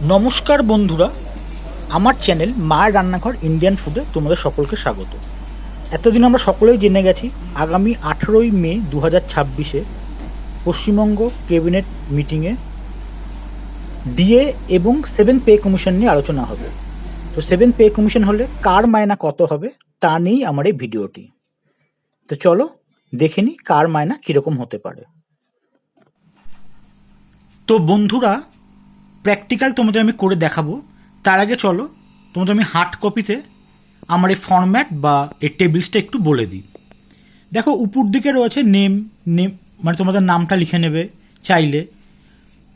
নমস্কার বন্ধুরা, আমার চ্যানেল মায়ের রান্নাঘর ইন্ডিয়ান ফুডে তোমাদের সকলকে স্বাগত। এতদিন আমরা সকলেই জেনে গেছি আগামী 18ই মে 2026-এ পশ্চিমবঙ্গ ক্যাবিনেট মিটিংয়ে ডিএ এবং 7 পে কমিশন নিয়ে আলোচনা হবে। তো 7 পে কমিশন হলে কার মায়না কত হবে তা নিয়েই আমার এই ভিডিওটি। তো চলো দেখে নিই কার মায়না কীরকম হতে পারে। তো বন্ধুরা, প্র্যাকটিক্যাল তোমাদের আমি করে দেখাবো। তার আগে চলো তোমাদের আমি হার্ড কপিতে আমার এই ফরম্যাট বা এই টেবিলসটা একটু বলে দিই। দেখো, উপর দিকে রয়েছে নেম মানে তোমাদের নামটা লিখে নেবে চাইলে,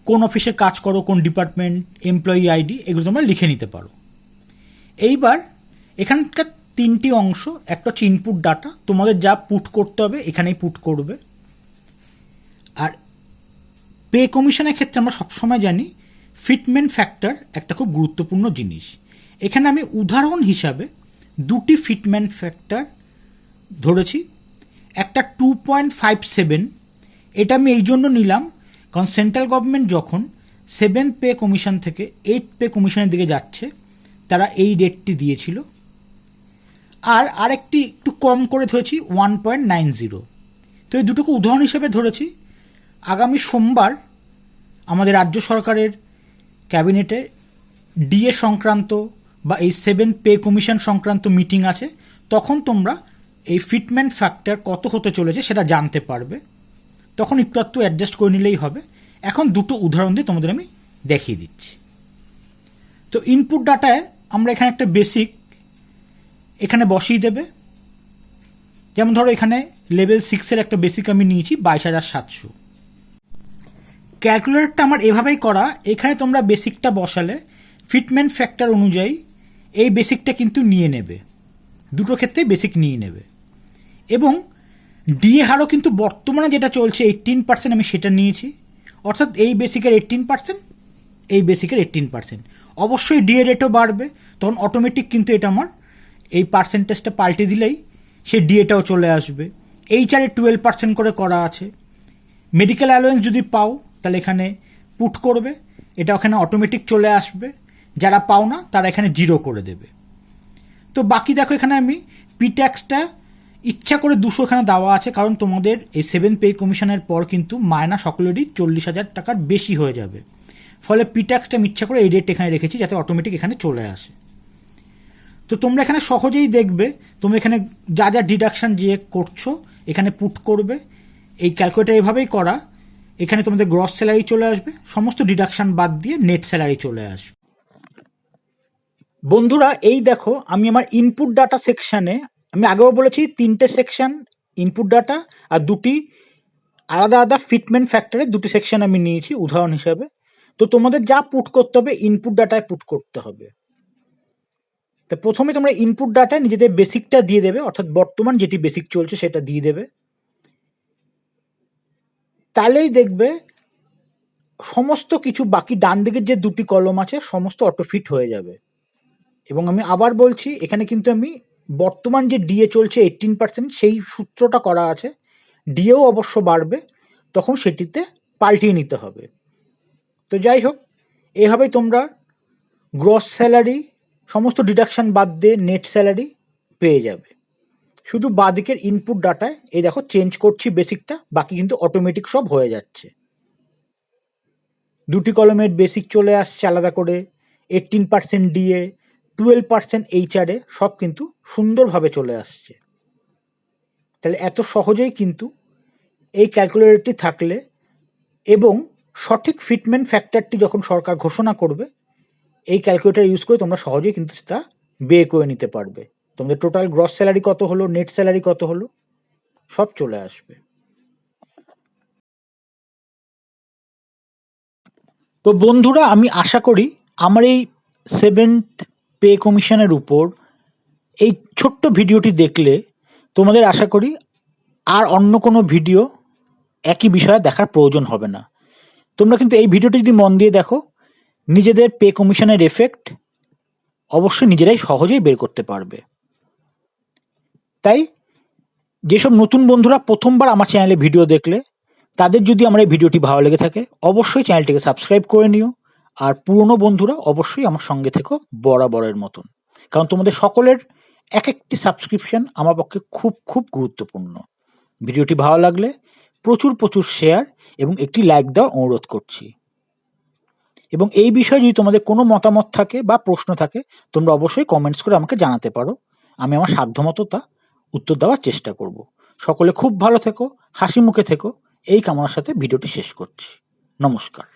কোন অফিসে কাজ করো, কোন ডিপার্টমেন্ট, এমপ্লয়ি আইডি, এগুলো তোমরা লিখে নিতে পারো। এইবার এখানকার তিনটি অংশ, একটা হচ্ছে ইনপুট ডাটা, তোমাদের যা পুট করতে হবে এখানেই পুট করবে। আর পে কমিশনের ক্ষেত্রে আমরা সবসময় জানি ফিটমেন্ট ফ্যাক্টর একটা খুব গুরুত্বপূর্ণ জিনিস। এখানে আমি উদাহরণ হিসাবে দুটি ফিটমেন্ট ফ্যাক্টর ধরেছি। একটা 2.57, এটা আমি এই জন্য নিলাম কারণ সেন্ট্রাল গভর্নমেন্ট যখন 7 পে কমিশন থেকে 8 পে কমিশনের দিকে যাচ্ছে তারা এই রেটটি দিয়েছিল। আর আরেকটি একটু কম করে ধরেছি 1.90। তো এই দুটোকে উদাহরণ হিসেবে ধরেছি। আগামী সোমবার আমাদের রাজ্য সরকারের ক্যাবিনেটে ডিএ সংক্রান্ত বা এই 7 পে কমিশন সংক্রান্ত মিটিং আছে, তখন তোমরা এই ফিটমেন্ট ফ্যাক্টর কত হতে চলেছে সেটা জানতে পারবে। তখন একটু অ্যাডজাস্ট করে নিলেই হবে। এখন দুটো উদাহরণ দিয়ে তোমাদের আমি দেখিয়ে দিচ্ছি। তো ইনপুট ডাটায় আমরা এখানে একটা বেসিক এখানে বসিয়ে দেবে। যেমন ধরো এখানে লেভেল 6-এর একটা বেসিক আমি নিয়েছি 22,700। ক্যালকুলেটরটা আমার এভাবেই করা। এখানে তোমরা বেসিকটা বসালে ফিটমেন্ট ফ্যাক্টর অনুযায়ী এই বেসিকটা কিন্তু নিয়ে নেবে, দুটো ক্ষেত্রে বেসিক নিয়ে নেবে। এবং ডিএ হারও কিন্তু বর্তমানে যেটা চলছে 18% আমি সেটা নিয়েছি, অর্থাৎ এই বেসিকের 18%, এই বেসিকের 18%। অবশ্যই ডিএ রেটও বাড়বে, তখন অটোমেটিক কিন্তু এটা আমার এই পার্সেন্টেজটা পাল্টে দিলেই সে ডিএটাও চলে আসবে। এইচআরে 12% করে করা আছে। মেডিকেল অ্যালোয়েন্স যদি পাও তাহলে এখানে পুট করবে, এটা ওখানে অটোমেটিক চলে আসবে। যারা পাও না তারা এখানে 0 করে দেবে। তো বাকি দেখো, এখানে আমি পি ট্যাক্সটা ইচ্ছা করে 200 এখানে দেওয়া আছে, কারণ তোমাদের এই 7 পে কমিশনের পর কিন্তু মায়না সকলেরই 40,000 টাকার বেশি হয়ে যাবে। ফলে পি ট্যাক্সটা আমি ইচ্ছা করে এই রেট এখানে রেখেছি যাতে অটোমেটিক এখানে চলে আসে। তো তোমরা এখানে সহজেই দেখবে, তোমরা এখানে যা যা ডিডাকশান যে করছো এখানে পুট করবে। এই ক্যালকুলেটার এভাবেই করা। এখানে তোমাদের গ্রস স্যালারি চলে আসবে, সমস্ত ডিডাকশান বাদ দিয়ে নেট স্যালারি চলে আসবে। বন্ধুরা, এই দেখো আমি আমার ইনপুট ডাটা সেকশানে, আমি আগেও বলেছি 3টে সেকশন ইনপুট ডাটা আর দুটি আলাদা আলাদা ফিটমেন্ট ফ্যাক্টরের দুটি সেকশন আমি নিয়েছি উদাহরণ হিসাবে। তো তোমাদের যা পুট করতে হবে ইনপুট ডাটায় পুট করতে হবে। তো প্রথমে তোমরা ইনপুট ডাটায় নিজেদের বেসিকটা দিয়ে দেবে, অর্থাৎ বর্তমান যেটি বেসিক চলছে সেটা দিয়ে দেবে। তাহলেই দেখবে সমস্ত কিছু বাকি ডান দিকের যে দুটি কলম আছে সমস্ত অটো ফিট হয়ে যাবে। এবং আমি আবার বলছি, এখানে কিন্তু আমি বর্তমান যে ডিএ চলছে 18% সেই সূত্রটা করা আছে। ডিএও অবশ্য বাড়বে, তখন সেটিতে পাল্টিয়ে নিতে হবে। তো যাই হোক, এভাবেই তোমরা গ্রস স্যালারি সমস্ত ডিডাকশান বাদ দিয়ে নেট স্যালারি পেয়ে যাবে। শুধু বাঁদিকের ইনপুট ডাটায় এই দেখো চেঞ্জ করছি বেসিকটা, বাকি কিন্তু অটোমেটিক সব হয়ে যাচ্ছে। দুটি কলমের বেসিক চলে আসছে আলাদা করে, 18% ডিএ, 12% এইচআরে, সব কিন্তু সুন্দরভাবে চলে আসছে। তাহলে এত সহজেই কিন্তু এই ক্যালকুলেটরটি থাকলে এবং সঠিক ফিটমেন্ট ফ্যাক্টরটি যখন সরকার ঘোষণা করবে, এই ক্যালকুলেটর ইউজ করে তোমরা সহজেই কিন্তু তা বের করে নিতে পারবে। তোমাদের টোটাল গ্রস স্যালারি কত হলো, নেট স্যালারি কত হলো, সব চলে আসবে। তো বন্ধুরা, আমি আশা করি আমার এই 7th পে কমিশনের উপর এই ছোট্ট ভিডিওটি দেখলে তোমাদের আশা করি আর অন্য কোনো ভিডিও একই বিষয়ে দেখার প্রয়োজন হবে না। তোমরা কিন্তু এই ভিডিওটি যদি মন দিয়ে দেখো, নিজেদের পে কমিশনের এফেক্ট অবশ্যই নিজেরাই সহজেই বের করতে পারবে। তাই যেসব নতুন বন্ধুরা প্রথমবার আমার চ্যানেলে ভিডিও দেখলে, তাদের যদি আমার এই ভিডিওটি ভালো লেগে থাকে অবশ্যই চ্যানেলটিকে সাবস্ক্রাইব করে নিও। আর পুরনো বন্ধুরা অবশ্যই আমার সঙ্গে থেকো বরাবরের মতন, কারণ তোমাদের সকলের এক একটি সাবস্ক্রিপশন আমার পক্ষে খুব খুব গুরুত্বপূর্ণ। ভিডিওটি ভালো লাগলে প্রচুর প্রচুর শেয়ার এবং একটি লাইক দেওয়ার অনুরোধ করছি। এবং এই বিষয়ে যদি তোমাদের কোনো মতামত থাকে বা প্রশ্ন থাকে, তোমরা অবশ্যই কমেন্টস করে আমাকে জানাতে পারো। আমি আমার সাধ্যমতো তা উত্তর দেওয়ার চেষ্টা করব। সকলে খুব ভালো থেকো, হাসি মুখে থেকো, এই কামনার সাথে ভিডিওটি শেষ করছি। নমস্কার।